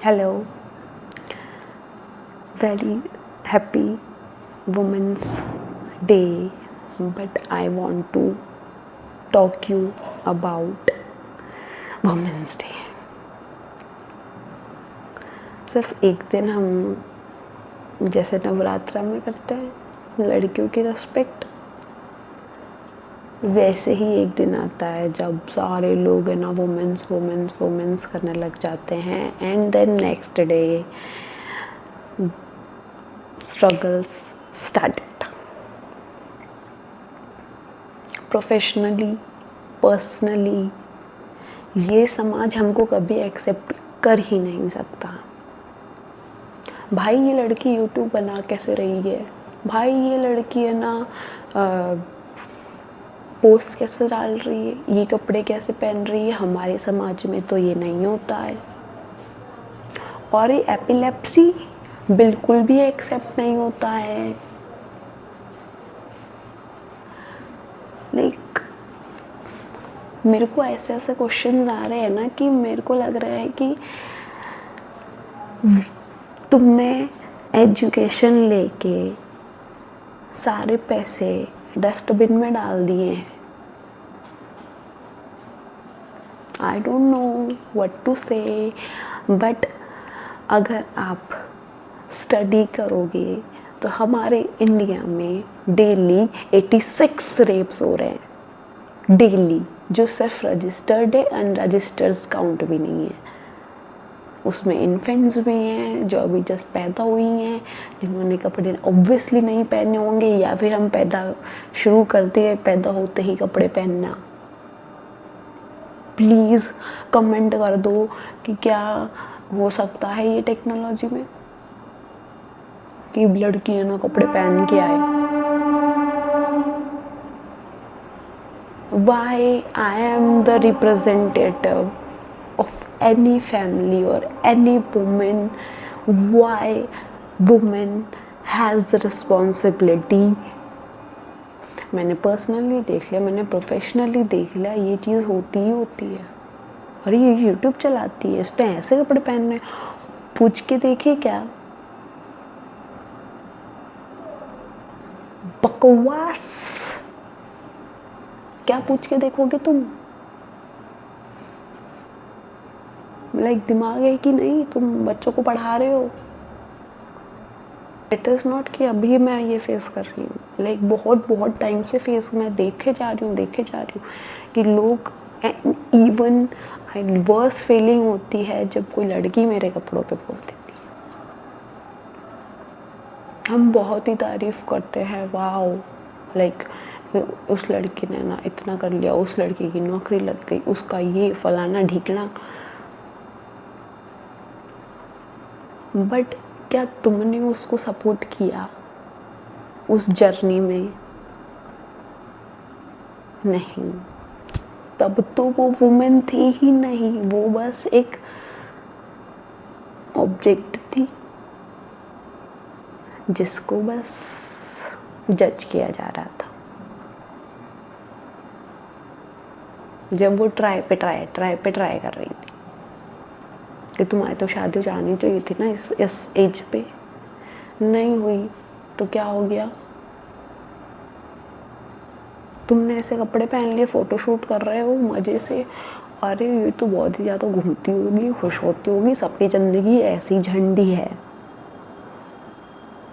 Hello, very happy Women's Day, but I want to talk you about Women's Day. सिर्फ एक दिन हम जैसे नवरात्रा में करते हैं लड़कियों की रिस्पेक्ट, वैसे ही एक दिन आता है जब सारे लोग है ना वुमेन्स वुमेन्स वुमेन्स करने लग जाते हैं and then next day struggles started. Professionally, personally ये समाज हमको कभी एक्सेप्ट कर ही नहीं सकता। भाई ये लड़की यूट्यूब बना कैसे रही है, भाई ये लड़की है ना पोस्ट कैसे डाल रही है, ये कपड़े कैसे पहन रही है, हमारे समाज में तो ये नहीं होता है। और ये एपिलेप्सी बिल्कुल भी एक्सेप्ट नहीं होता है। लाइक मेरे को ऐसे ऐसे क्वेश्चन आ रहे हैं ना कि मेरे को लग रहा है कि तुमने एजुकेशन लेके सारे पैसे डस्टबिन में डाल दिए हैं। I don't know what to say, but अगर आप स्टडी करोगे तो हमारे इंडिया में डेली 86 रेप्स हो रहे हैं डेली, जो सिर्फ रजिस्टर्ड है, अनरजिस्टर्ड काउंट भी नहीं है। उसमें इन्फेंट्स भी हैं जो अभी जस्ट पैदा हुई हैं, जिन्होंने कपड़े ऑब्वियसली नहीं पहने होंगे, या फिर हम पैदा शुरू करते हैं पैदा होते ही कपड़े पहनना। प्लीज़ कमेंट कर दो कि क्या हो सकता है ये टेक्नोलॉजी में कि लड़की है ना कपड़े पहन के आए। Why I am the representative of any family or any woman, why woman has the responsibility। मैंने पर्सनली देख लिया, मैंने प्रोफेशनली देख लिया, ये चीज़ होती ही होती है। और ये यूट्यूब चलाती है, उसने ऐसे कपड़े पहनने, पूछ के देखिए क्या बकवास, क्या पूछ के देखोगे तुम? लाइक दिमाग है कि नहीं, तुम बच्चों को पढ़ा रहे हो। इट इज़ नॉट कि अभी मैं ये फेस कर रही हूँ, लाइक बहुत बहुत टाइम से फेस मैं देखे जा रही हूँ कि लोग, इवन वर्स फीलिंग होती है जब कोई लड़की मेरे कपड़ों पे बोल देती है। हम बहुत ही तारीफ करते हैं, वाओ, लाइक उस लड़की ने ना इतना कर लिया, उस लड़की की नौकरी लग गई, उसका ये फलाना ढीकना। बट क्या तुमने उसको सपोर्ट किया उस जर्नी में? नहीं, तब तो वो वुमेन थी ही नहीं, वो बस एक ऑब्जेक्ट थी जिसको बस जज किया जा रहा था। जब वो ट्राई पे ट्राई कर रही थी कि तुम्हारी तो शादी जानी चाहिए थी ना इस एज पे, नहीं हुई तो क्या हो गया? तुमने ऐसे कपड़े पहन लिए, फोटोशूट कर रहे हो मज़े से, अरे ये तो बहुत ही ज़्यादा घूमती होगी, खुश होती होगी, सबकी ज़िंदगी ऐसी झंडी है,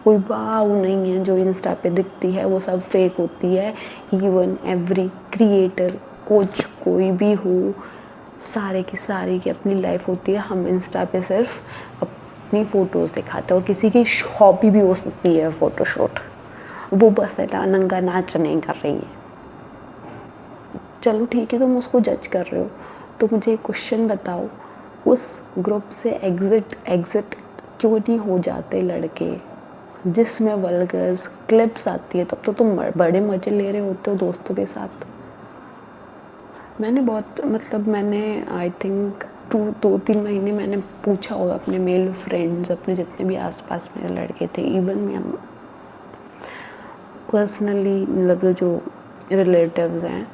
कोई वाव नहीं है जो इंस्टा पे दिखती है, वो सब फेक होती है। इवन एवरी क्रिएटर, कोई भी हो, सारे की अपनी लाइफ होती है। हम इंस्टा पे सिर्फ अपनी फ़ोटोज़ दिखाते हैं, और किसी की हॉबी भी हो सकती है फ़ोटोशूट, वो बस है ना नंगा नाच नहीं कर रही है। चलो ठीक है, तुम उसको जज कर रहे हो, तो मुझे एक क्वेश्चन बताओ, उस ग्रुप से एग्ज़िट क्यों नहीं हो जाते लड़के जिसमें वल्गर्स क्लिप्स आती है? तब तो तुम बड़े मज़े ले रहे होते हो दोस्तों के साथ। मैंने आई थिंक 2-3 महीने मैंने पूछा होगा अपने मेल फ्रेंड्स, अपने जितने भी आसपास मेरे लड़के थे, इवन मैं पर्सनली, मतलब जो रिलेटिव्स हैं,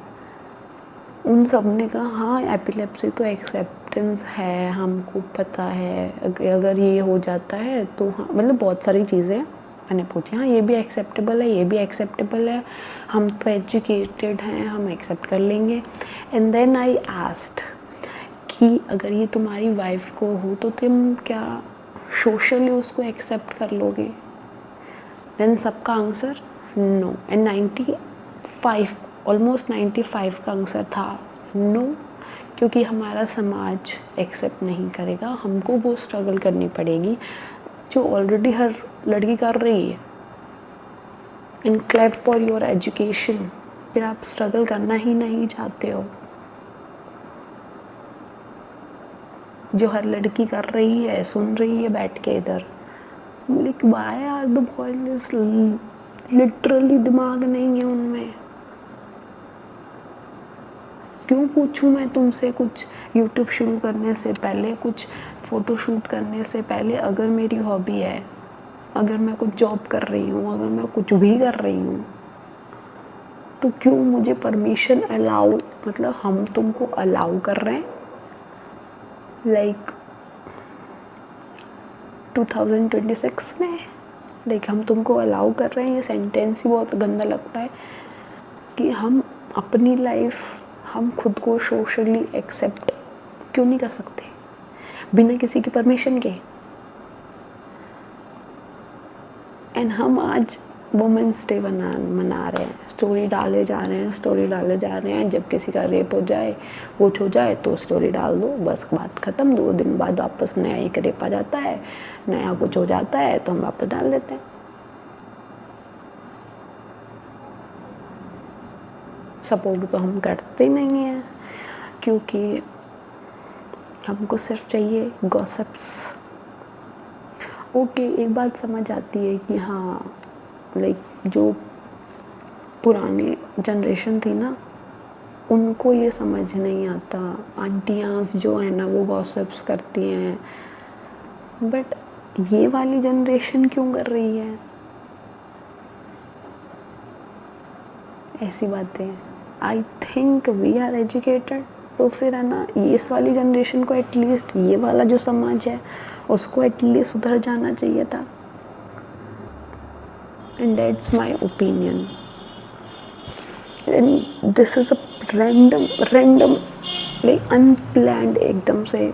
उन सब ने कहा हाँ एपिलेप्सी तो एक्सेप्ट एक्सेप्टेंस है, हमको पता है अगर ये हो जाता है तो हाँ, मतलब बहुत सारी चीज़ें मैंने पूछी, हाँ ये भी एक्सेप्टेबल है, ये भी एक्सेप्टेबल है, हम तो एजुकेटेड हैं, हम एक्सेप्ट कर लेंगे। एंड देन आई आस्क्ड कि अगर ये तुम्हारी वाइफ को हो तो तुम क्या सोशली उसको एक्सेप्ट कर लोगे? देन सबका आंसर नो, एंड 95 ऑलमोस्ट 95 का आंसर था नो, क्योंकि हमारा समाज एक्सेप्ट नहीं करेगा, हमको वो स्ट्रगल करनी पड़ेगी जो ऑलरेडी हर लड़की कर रही है। इन क्लैप फॉर योर एजुकेशन, फिर आप स्ट्रगल करना ही नहीं चाहते हो जो हर लड़की कर रही है, सुन रही है बैठ के इधर। Like why are the boys, literally दिमाग नहीं है उनमें। क्यों पूछूं मैं तुमसे कुछ यूट्यूब शुरू करने से पहले, कुछ फ़ोटोशूट करने से पहले, अगर मेरी हॉबी है, अगर मैं कुछ जॉब कर रही हूँ, अगर मैं कुछ भी कर रही हूँ, तो क्यों मुझे परमिशन अलाउ, मतलब हम तुमको अलाउ कर रहे हैं लाइक 2026 में, लाइक हम तुमको अलाउ कर रहे हैं। ये सेंटेंस ही बहुत गंदा लगता है कि हम अपनी लाइफ, हम खुद को सोशली एक्सेप्ट क्यों नहीं कर सकते बिना किसी की परमिशन के। एंड हम आज वुमेंस डे मना रहे हैं, स्टोरी डाले जा रहे हैं। जब किसी का रेप हो जाए, कुछ हो जाए तो स्टोरी डाल दो, बस बात ख़त्म। 2 दिन बाद वापस नया एक रेप आ जाता है, नया कुछ हो जाता है तो हम वापस डाल देते हैं। सपोर्ट तो हम करते नहीं हैं, क्योंकि हमको सिर्फ चाहिए गॉसिप्स। ओके, एक बात समझ आती है कि हाँ, लाइक जो पुराने जनरेशन थी ना, उनको ये समझ नहीं आता। आंटियाँ जो है ना वो गॉसिप्स करती हैं, बट ये वाली जनरेशन क्यों कर रही है ऐसी बातें? I think we are educated, तो फिर है ना, ये इस वाली जनरेशन को एटलीस्ट, ये वाला जो समाज है उसको एटलीस्ट सुधर जाना चाहिए था। And that's my opinion. And this is a random like unplanned, एकदम से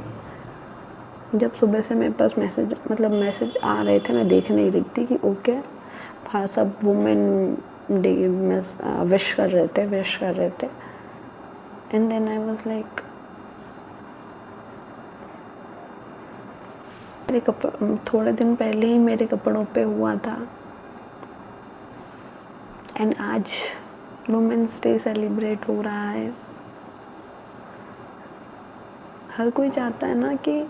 जब सुबह से मेरे पास मैसेज आ रहे थे, मैं देख नहीं रही थी कि ओके हाँ सब वुमेन डे में विश कर रहे थे। And then I was like, थोड़े दिन पहले ही मेरे कपड़ों पे हुआ था, एंड आज वुमेन्स डे सेलिब्रेट हो रहा है। हर कोई चाहता है ना कि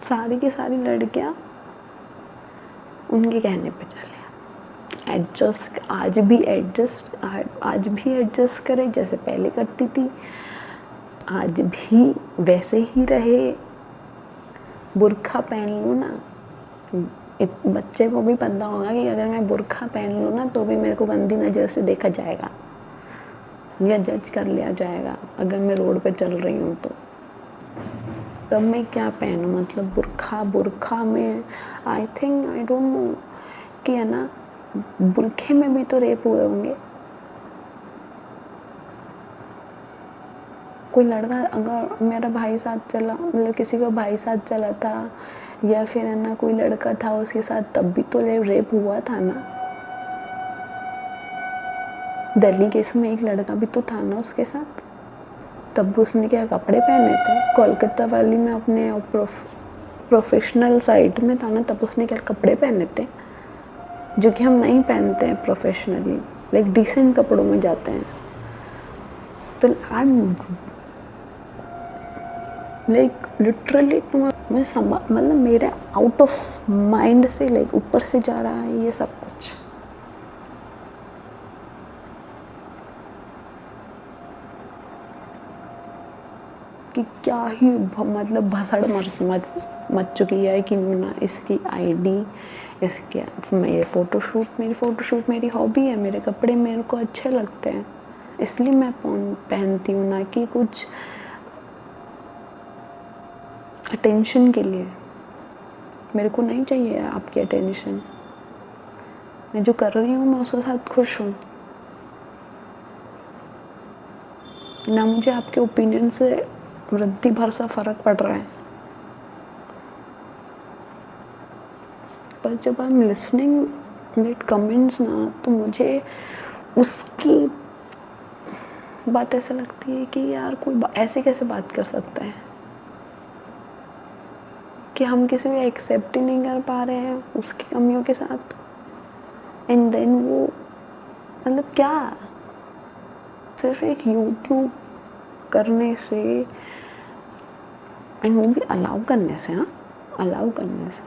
सारी की सारी लड़कियां उनके कहने पे चले, आज भी एडजस्ट करे जैसे पहले करती थी, आज भी वैसे ही रहे। बुर्खा पहन लूँ ना, बच्चे को भी पता होगा कि अगर मैं बुर्खा पहन लूँ ना तो भी मेरे को गंदी नज़र से देखा जाएगा या जज कर लिया जाएगा अगर मैं रोड पे चल रही हूँ तो। तब मैं क्या पहनूँ, मतलब बुर्खा में आई डोंट नो कि है ना, बुर्खे में भी तो रेप हुए होंगे। कोई लड़का, अगर मेरा भाई साथ चला, मतलब किसी का भाई साथ चला था, या फिर है ना कोई लड़का था उसके साथ, तब भी तो रेप हुआ था ना। दिल्ली केस में एक लड़का भी तो था ना उसके साथ, तब उसने क्या कपड़े पहने थे? कोलकाता वाली में अपने प्रोफेशनल साइट में था ना, तब उसने क्या कपड़े पहने थे जो कि हम नहीं पहनते हैं प्रोफेशनली, लाइक डिसेंट कपड़ों में जाते हैं। तो लाइक लिटरली मतलब मेरे आउट ऑफ माइंड से लाइक ऊपर से जा रहा है ये सब कुछ। कि क्या ही मतलब भसड़ मच चुकी है कि ना इसकी आईडी, इसके मेरी फ़ोटोशूट मेरी हॉबी है, मेरे कपड़े मेरे को अच्छे लगते हैं, इसलिए मैं पहनती हूँ, ना कि कुछ अटेंशन के लिए। मेरे को नहीं चाहिए आपकी अटेंशन। मैं जो कर रही हूँ मैं उसके साथ खुश हूँ। ना मुझे आपके ओपिनियन से रद्दी भर सा फ़र्क पड़ रहा है। पर जब I am listening that comments ना, तो मुझे उसकी बात ऐसा लगती है कि यार कोई ऐसे कैसे बात कर सकता है कि हम किसी को एक्सेप्ट ही नहीं कर पा रहे हैं उसकी कमियों के साथ। एंड देन वो मतलब क्या, सिर्फ एक यूट्यूब करने से, एंड वो भी अलाउ करने से, हाँ अलाउ करने से,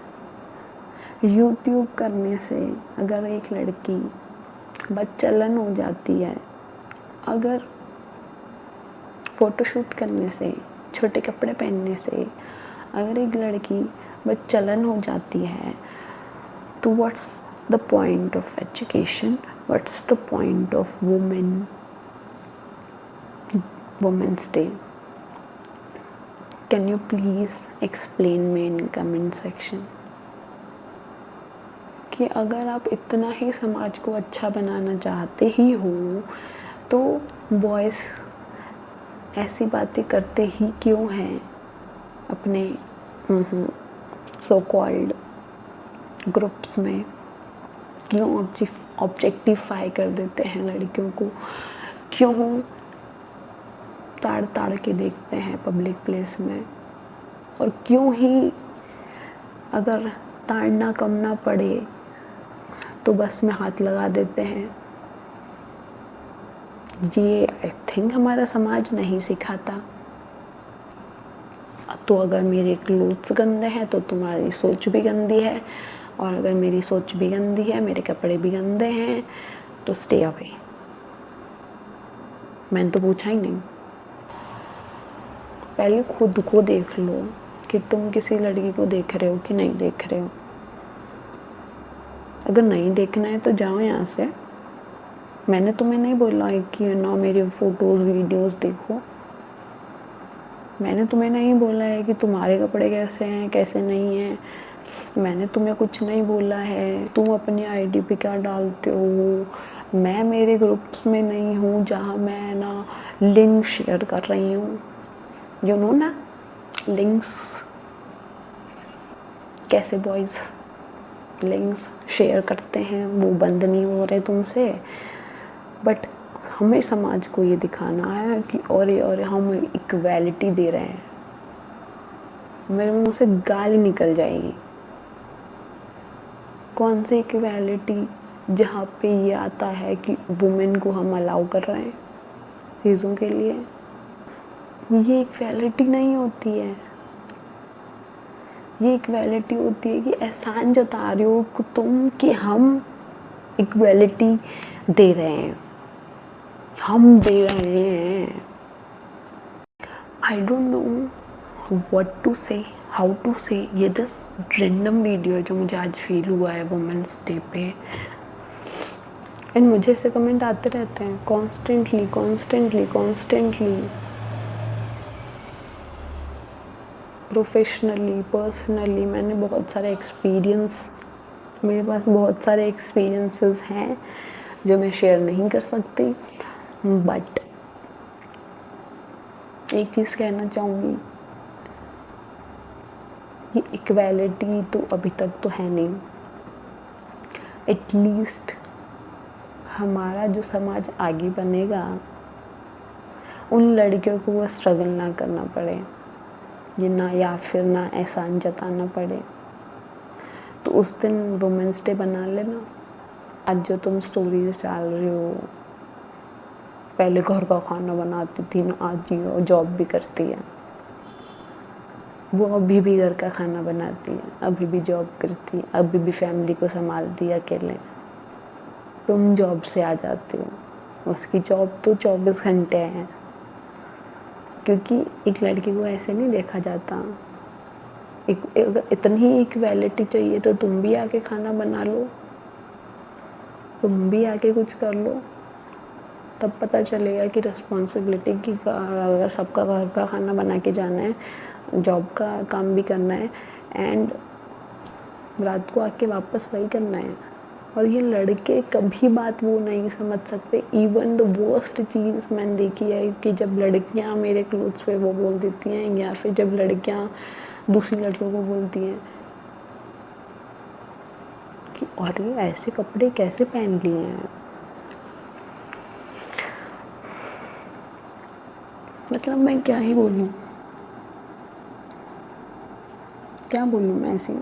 यूट्यूब करने से अगर एक लड़की बदचलन हो जाती है, अगर फ़ोटोशूट करने से, छोटे कपड़े पहनने से अगर एक लड़की बदचलन हो जाती है, तो what's the point of education, what's the point of women's day? Can you please explain me in comment section कि अगर आप इतना ही समाज को अच्छा बनाना चाहते ही हो तो बॉयज़ ऐसी बातें करते ही क्यों हैं अपने सो कॉल्ड ग्रुप्स में? क्यों ऑब्जेक्टिफाई कर देते हैं लड़कियों को? क्यों ताड़ ताड़ के देखते हैं पब्लिक प्लेस में? और क्यों ही अगर ताड़ना कम ना पड़े तो बस में हाथ लगा देते हैं? ये आई थिंक हमारा समाज नहीं सिखाता। तो अगर मेरे क्लोथ्स गंदे हैं तो तुम्हारी सोच भी गंदी है, और अगर मेरी सोच भी गंदी है, मेरे कपड़े भी गंदे हैं, तो स्टे अवे। मैंने तो पूछा ही नहीं। पहले खुद को देख लो कि तुम किसी लड़की को देख रहे हो कि नहीं देख रहे हो। अगर नहीं देखना है तो जाओ यहाँ से। मैंने तुम्हें नहीं बोला है कि ना मेरे फ़ोटोज़ वीडियोज़ देखो। मैंने तुम्हें नहीं बोला है कि तुम्हारे कपड़े कैसे हैं कैसे नहीं हैं। मैंने तुम्हें कुछ नहीं बोला है तुम अपनी आईडी पे क्या डालते हो। मैं मेरे ग्रुप्स में नहीं हूँ जहाँ मैं ना लिंक शेयर कर रही हूँ। यू नो ना लिंक्स, कैसे बॉयज़ लिंक्स शेयर करते हैं, वो बंद नहीं हो रहे तुमसे। बट हमें समाज को ये दिखाना है कि और हम इक्वालिटी दे रहे हैं। मेरे मुंह से गाली निकल जाएगी। कौन सी इक्वालिटी जहाँ पे ये आता है कि वुमेन को हम अलाउ कर रहे हैं चीज़ों के लिए? ये इक्वालिटी नहीं होती है। ये इक्वालिटी होती है कि एहसान जता रहे हो तुम कि हम इक्वालिटी दे रहे हैं, हम दे रहे हैं। I don't know what to say, how to say. ये 10 रैंडम वीडियो है जो मुझे आज फील हुआ है वुमेन्स डे पे। एंड मुझे ऐसे कमेंट आते रहते हैं कॉन्स्टेंटली। प्रोफेशनली, पर्सनली मैंने बहुत सारे मेरे पास बहुत सारे एक्सपीरियंसेस हैं जो मैं शेयर नहीं कर सकती। बट एक चीज़ कहना चाहूँगी, ये इक्वालिटी तो अभी तक तो है नहीं। एटलीस्ट हमारा जो समाज आगे बनेगा उन लड़कियों को वो स्ट्रगल ना करना पड़े, ये ना या फिर ना एहसान जताना पड़े। तो उस दिन वुमेंस डे बना लेना। आज जो तुम स्टोरीज डाल रही हो, पहले घर का खाना बनाती थी ना, आज ये जॉब भी करती है। वो अभी भी घर का खाना बनाती है, अभी भी जॉब करती है, अभी भी फैमिली को संभालती है अकेले। तुम जॉब से आ जाती हो, उसकी जॉब तो 24 घंटे है। क्योंकि एक लड़की को ऐसे नहीं देखा जाता। अगर इतनी ही इक्वालिटी चाहिए तो तुम भी आके खाना बना लो, तुम भी आके कुछ कर लो, तब पता चलेगा कि रिस्पॉन्सिबिलिटी की, अगर सबका घर का खाना बना के जाना है, जॉब का काम भी करना है एंड रात को आके वापस वही करना है। और ये लड़के कभी बात वो नहीं समझ सकते। इवन द वर्स्ट चीज़ मैंने देखी है कि जब लड़कियां मेरे क्लोथ्स पे वो बोल देती हैं, या फिर जब लड़कियां दूसरी लड़कियों को बोलती हैं कि अरे ऐसे कपड़े कैसे पहन लिए हैं। मतलब मैं क्या ही बोलूँ, क्या बोलूँ मैं ऐसे।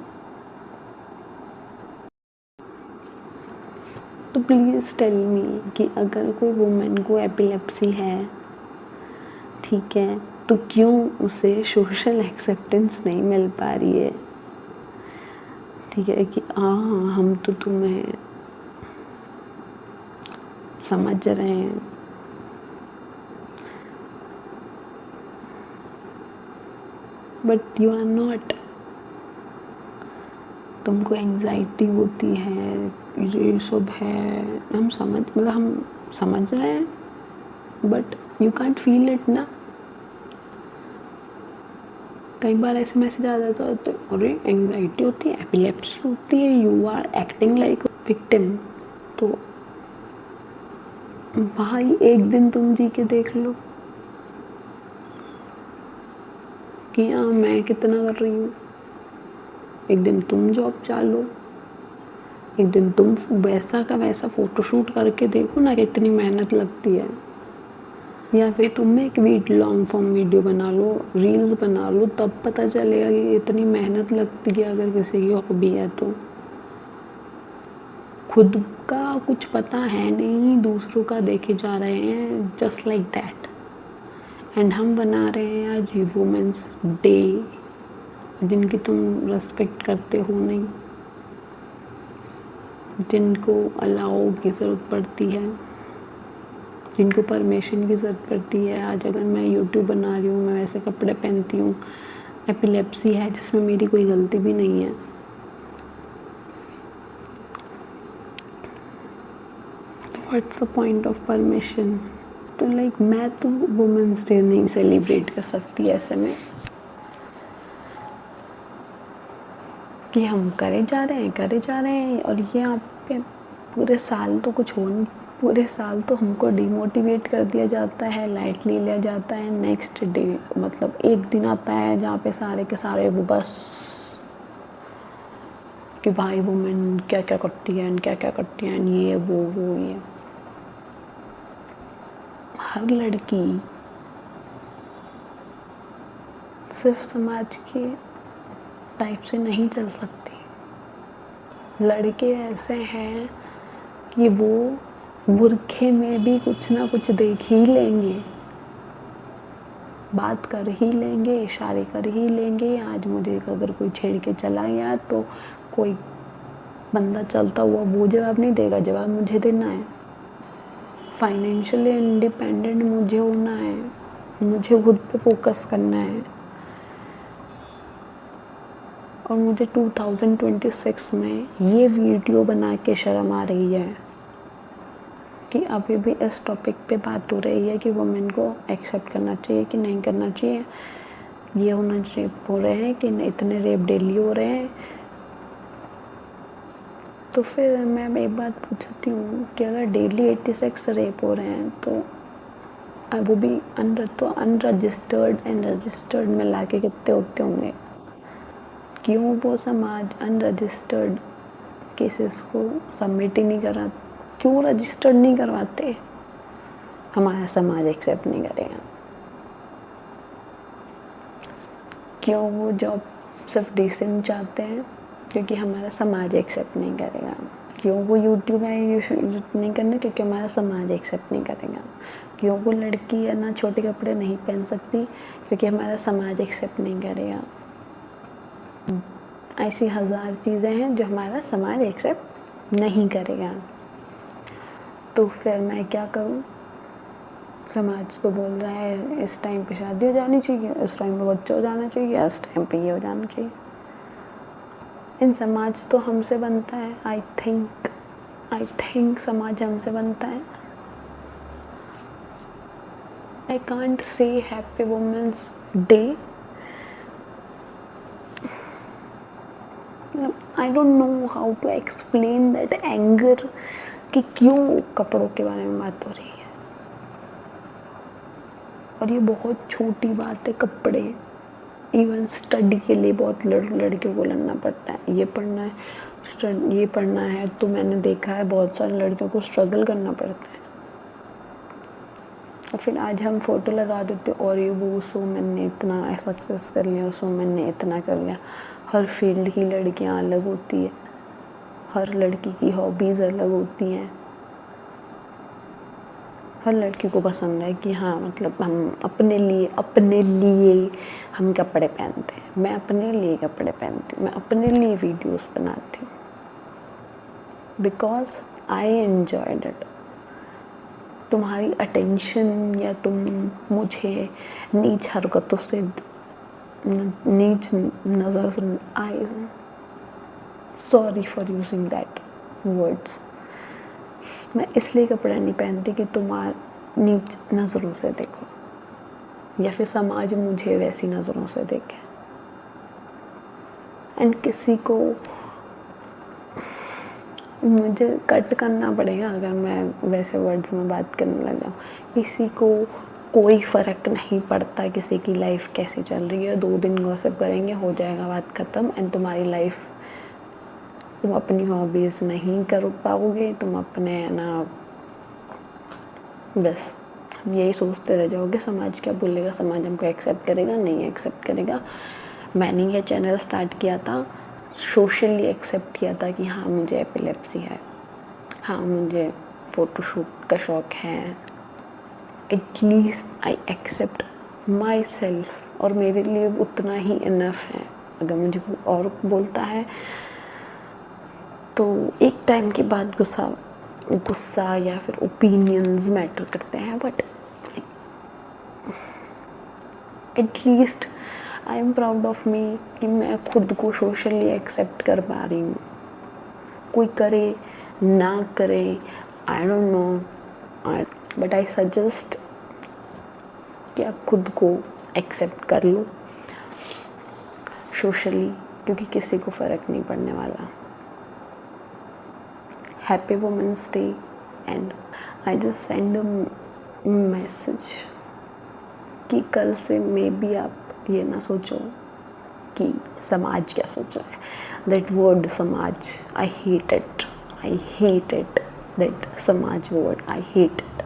तो प्लीज़ टेल मी कि अगर कोई वुमेन को एपिलेप्सी है, ठीक है, तो क्यों उसे सोशल एक्सेप्टेंस नहीं मिल पा रही है। ठीक है कि हाँ हम तो तुम्हें समझ रहे हैं, बट यू आर नॉट। तुमको एंजाइटी होती है, ये सब है, हम समझ रहे हैं, but you can't feel it ना। कई बार ऐसे मैसेज आ जाता है तो अरे एंजाइटी होती है, एपिलेप्सी होती है, you are acting like victim. तो भाई एक दिन तुम जी के देख लो कि हाँ मैं कितना कर रही हूँ। एक दिन तुम जॉब चालो, एक दिन तुम वैसा का वैसा फ़ोटोशूट करके देखो ना कि इतनी मेहनत लगती है। या फिर तुम एक लॉन्ग फॉर्म वीडियो बना लो, रील्स बना लो, तब पता चलेगा कि इतनी मेहनत लगती है अगर किसी की हॉबी है तो। खुद का कुछ पता है नहीं, दूसरों का देखे जा रहे हैं जस्ट लाइक दैट। एंड हम बना रहे हैं आज वुमेंस डे, जिनकी तुम रेस्पेक्ट करते हो नहीं, जिनको अलाउ की ज़रूरत पड़ती है, जिनको परमिशन की ज़रूरत पड़ती है। आज अगर मैं यूट्यूब बना रही हूँ, मैं वैसे कपड़े पहनती हूँ, एपिलेप्सी है जिसमें मेरी कोई गलती भी नहीं है, तो what's the point of permission. तो लाइक मैं तो वुमेंस डे नहीं सेलिब्रेट कर सकती ऐसे में कि हम करे जा रहे हैं और ये यहाँ पे पूरे साल तो कुछ हो नहीं। पूरे साल तो हमको डिमोटिवेट कर दिया जाता है, लाइटली लिया जाता है। नेक्स्ट डे मतलब एक दिन आता है जहाँ पे सारे के सारे वो बस कि भाई वुमेन क्या क्या करती है, क्या क्या करती हैं, ये वो ये। हर लड़की सिर्फ समाज के टाइप से नहीं चल सकती। लड़के ऐसे हैं कि वो बुरखे में भी कुछ ना कुछ देख ही लेंगे, बात कर ही लेंगे, इशारे कर ही लेंगे। आज मुझे अगर कोई छेड़ के चला गया तो कोई बंदा चलता हुआ वो जवाब नहीं देगा, जवाब मुझे देना है। फाइनेंशियली इंडिपेंडेंट मुझे होना है, मुझे खुद पे फोकस करना है। और मुझे 2026 में ये वीडियो बना के शर्म आ रही है कि अभी भी इस टॉपिक पे बात हो रही है कि वुमेन को एक्सेप्ट करना चाहिए कि नहीं करना चाहिए, ये होना रेप हो रहे हैं कि इतने रेप डेली हो रहे हैं। तो फिर मैं एक बात पूछती हूँ कि अगर डेली 86 रेप हो रहे हैं तो वो भी अनरजिस्टर्ड एंड रजिस्टर्ड में ला के कितने होते होंगे। क्यों वो समाज अनरजिस्टर्ड केसेस को सबमिट ही नहीं करा, क्यों रजिस्टर्ड नहीं करवाते। हमारा समाज एक्सेप्ट नहीं करेगा। क्यों वो जॉब सिर्फ डिसेंट चाहते हैं, क्योंकि हमारा समाज एक्सेप्ट नहीं करेगा। क्यों वो यूट्यूब नहीं करना, क्योंकि हमारा समाज एक्सेप्ट नहीं करेगा। क्यों वो लड़की है ना छोटे कपड़े नहीं पहन सकती, क्योंकि हमारा समाज एक्सेप्ट नहीं करेगा। ऐसी 1000 चीज़ें हैं जो हमारा समाज एक्सेप्ट नहीं करेगा। तो फिर मैं क्या करूं। समाज तो बोल रहा है इस टाइम पे शादी हो जानी चाहिए, इस टाइम पे बच्चा हो जाना चाहिए, इस टाइम पे ये हो जाना चाहिए। इन समाज तो हमसे बनता है। आई थिंक समाज हमसे बनता है। I can't say Happy Women's Day. I don't know how to explain that anger कि क्यों कपड़ों के बारे में बात हो रही है। और ये बहुत छोटी बात है, कपड़े। इवन स्टडी के लिए बहुत लड़कियों को लड़ना पड़ता है, ये पढ़ना है तो मैंने देखा है बहुत सारी लड़कियों को स्ट्रगल करना पड़ता है। और फिर आज हम फ़ोटो लगा देते और ये वो सो मैंने इतना सक्सेस कर लिया, सो मैंने इतना कर लिया। हर फील्ड की लड़कियां अलग होती है, हर लड़की की हॉबीज़ अलग होती हैं। हर लड़की को पसंद है कि हाँ मतलब हम अपने लिए हम कपड़े पहनते हैं। मैं अपने लिए कपड़े पहनती हूँ, मैं अपने लिए वीडियोस बनाती हूँ, बिकॉज आई एन्जॉयड इट। तुम्हारी अटेंशन या तुम मुझे नीच हरकतों से, नीच नज़र से, आई sorry for using that words. मैं इसलिए कपड़े नहीं पहनती कि तुम नीच नज़रों से देखो या फिर समाज मुझे वैसी नज़रों से देखे। एंड किसी को मुझे कट करना पड़ेगा अगर मैं वैसे वर्ड्स में बात करने लग जाऊँ। किसी को कोई फ़र्क नहीं पड़ता किसी की लाइफ कैसी चल रही है। 2 दिन गॉसिप करेंगे, हो जाएगा बात ख़त्म। एंड तुम्हारी लाइफ, तुम अपनी हॉबीज़ नहीं कर पाओगे, तुम अपने ना बस यही सोचते रह जाओगे समाज क्या बोलेगा, समाज हमको एक्सेप्ट करेगा, नहीं एक्सेप्ट करेगा। मैंने ये चैनल स्टार्ट किया था, सोशली एक्सेप्ट किया था कि हाँ मुझे एपिलेप्सी है, हाँ मुझे फ़ोटोशूट का शौक़ है। At least I accept myself, और मेरे लिए उतना ही इनफ है। अगर मुझे कोई और बोलता है तो एक टाइम के बाद गुस्सा या फिर ओपिनियंस मैटर करते हैं, but at least I am proud of me कि मैं खुद को सोशली एक्सेप्ट कर पा रही हूँ। कोई करे ना करे, आई don't no, but I suggest कि आप खुद को एक्सेप्ट कर लो सोशली, क्योंकि किसी को फ़र्क नहीं पड़ने वाला। Happy women's day. And I just send a message कि कल से मे बी आप ये ना सोचो कि समाज क्या सोच रहा है। दैट वर्ड समाज, आई हेट इट, दैट समाज वर्ड, आई हेट इट।